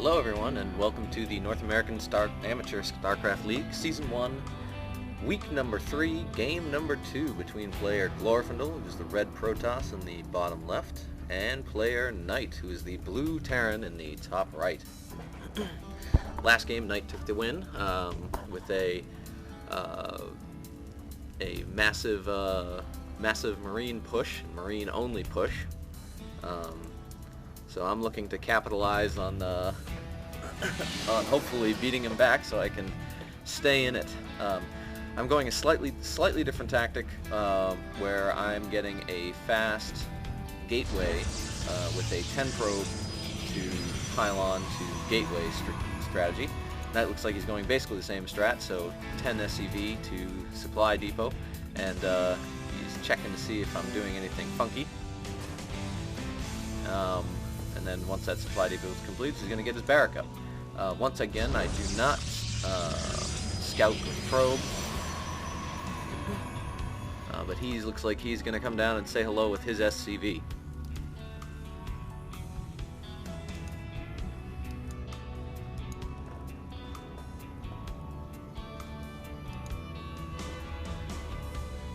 Hello everyone, and welcome to the North American Amateur Starcraft League, Season 1, Week number 3, Game number 2, between player Glorfindel, who is the red Protoss in the bottom left, and player Knight, who is the blue Terran in the top right. Last game, Knight took the win with a massive Marine push, Marine-only push. So I'm looking to capitalize on hopefully beating him back so I can stay in it. I'm going a slightly different tactic where I'm getting a fast gateway with a 10 probe to pylon to gateway strategy. That looks like he's going basically the same strat, so 10 SCV to supply depot, and he's checking to see if I'm doing anything funky. And then once that supply depot is complete, he's going to get his barrack up. Once again, I do not scout with probe, but he looks like he's going to come down and say hello with his SCV.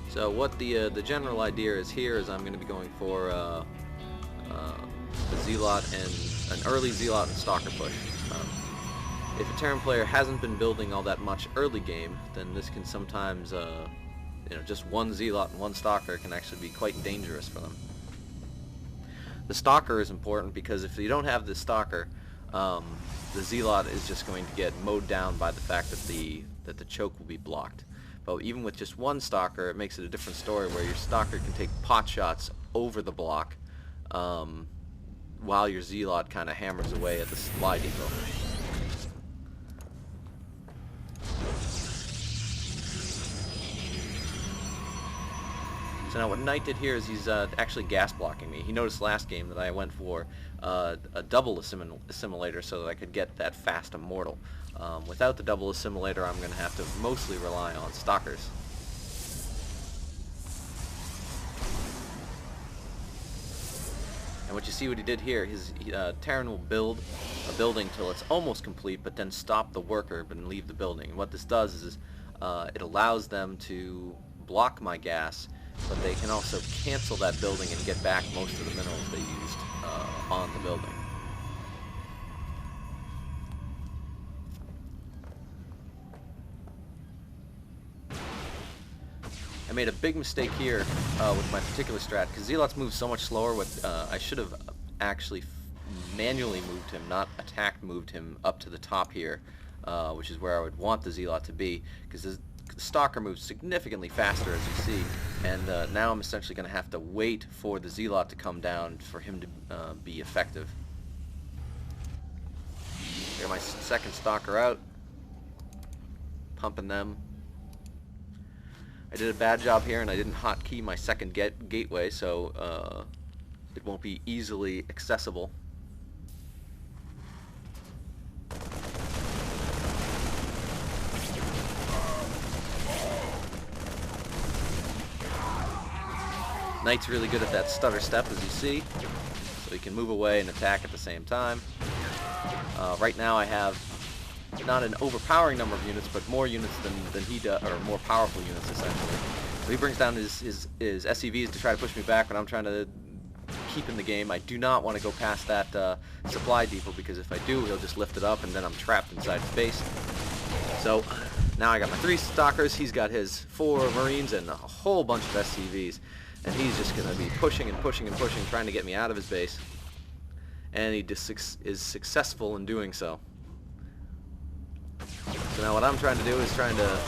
So what the general idea is here is I'm going to be going for a Zealot and an early Zealot and Stalker push. If a Terran player hasn't been building all that much early game, then this can sometimes, just one Zealot and one Stalker can actually be quite dangerous for them. The Stalker is important because if you don't have the Stalker, the Zealot is just going to get mowed down by the fact that the choke will be blocked. But even with just one Stalker, it makes it a different story where your Stalker can take pot shots over the block while your Zealot kind of hammers away at the supply depot. So now what Knight did here is he's actually gas blocking me. He noticed last game that I went for a double assimilator so that I could get that fast immortal. Without the double assimilator, I'm going to have to mostly rely on Stalkers. And what you see what he did here, his Terran will build a building till it's almost complete, but then stop the worker and leave the building. And what this does is it allows them to block my gas, but they can also cancel that building and get back most of the minerals they used on the building. I made a big mistake here with my particular strat, because Zealots move so much slower. I should have actually manually moved him, not moved him up to the top here, which is where I would want the Zealot to be, because the Stalker moves significantly faster, as you see, and now I'm essentially going to have to wait for the Zealot to come down for him to be effective. Get my second Stalker out, pumping them. I did a bad job here, and I didn't hotkey my second gateway, so it won't be easily accessible. Knight's really good at that stutter step, as you see, so he can move away and attack at the same time. Right now I have not an overpowering number of units, but more units than he does, or more powerful units essentially. So he brings down his SCVs to try to push me back when I'm trying to keep in the game. I do not want to go past that supply depot, because if I do, he'll just lift it up and then I'm trapped inside his base. So now I got my 3 Stalkers, he's got his 4 Marines and a whole bunch of SCVs, and he's just going to be pushing and pushing and pushing, trying to get me out of his base, and he just is successful in doing so. So now what I'm trying to do is trying to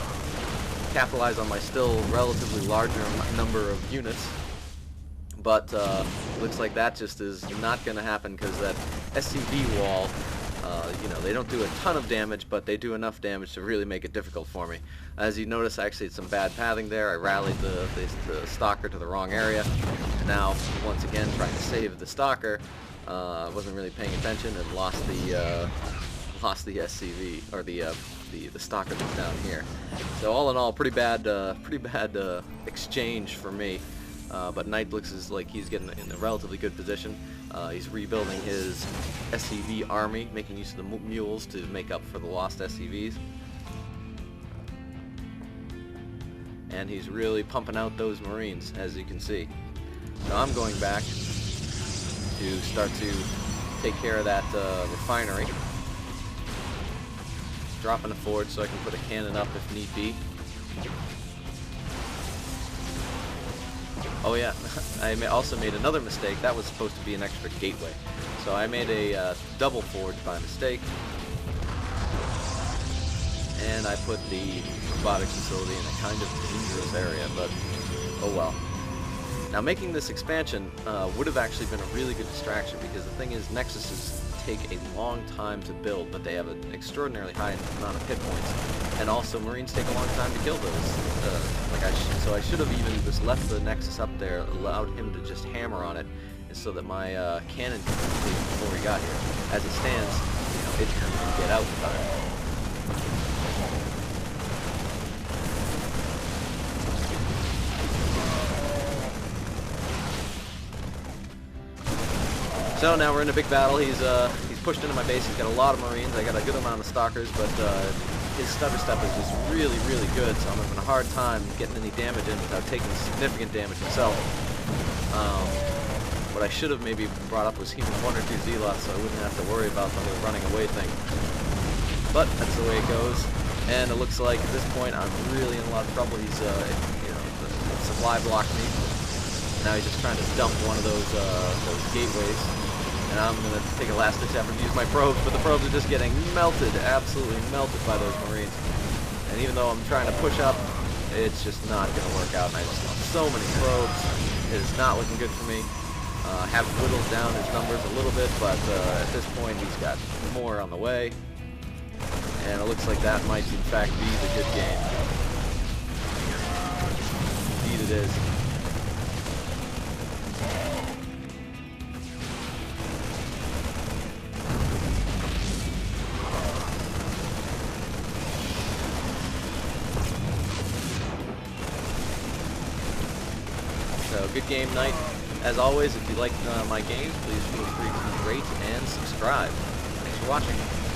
capitalize on my still relatively larger number of units, but looks like that just is not going to happen, because that SCV wall, they don't do a ton of damage, but they do enough damage to really make it difficult for me. As you notice, I actually had some bad pathing there. I rallied the Stalker to the wrong area, and now once again trying to save the Stalker, I wasn't really paying attention and lost the SCV, or the Stalker that's down here. So all in all, pretty bad exchange for me. but Knight looks as like he's getting in a relatively good position. He's rebuilding his SCV army, making use of the mules to make up for the lost SCVs. And he's really pumping out those Marines, as you can see. Now I'm going back to start to take care of that refinery. Dropping a forge so I can put a cannon up if need be. Oh yeah, I also made another mistake. That was supposed to be an extra gateway. So I made a double forge by mistake. And I put the robotics facility in a kind of dangerous area, but oh well. Now making this expansion would have actually been a really good distraction, because the thing is, Nexuses take a long time to build, but they have an extraordinarily high amount of hit points, and also Marines take a long time to kill those. So I should have even just left the Nexus up there, allowed him to just hammer on it, so that my cannon could complete before he got here. As it stands, you know, it can get out in time. So now we're in a big battle. He's pushed into my base. He's got a lot of Marines. I got a good amount of stalkers, but his stutter step is just really, really good. So I'm having a hard time getting any damage in without taking significant damage himself. What I should have maybe brought up was even 1 or 2 Zealots, so I wouldn't have to worry about the whole running away thing. But that's the way it goes. And it looks like at this point I'm really in a lot of trouble. He's you know, supply blocked me. Now he's just trying to dump one of those gateways. And I'm going to take a last-ditch effort to use my probes, but the probes are just getting melted, absolutely melted by those Marines. And even though I'm trying to push up, it's just not going to work out. And I just lost so many probes. It is not looking good for me. Have whittled down his numbers a little bit, but at this point he's got more on the way. And it looks like that might in fact be the good game. Indeed it is. So, good game, Knight. As always, if you like my games, please feel free to rate and subscribe. Thanks for watching.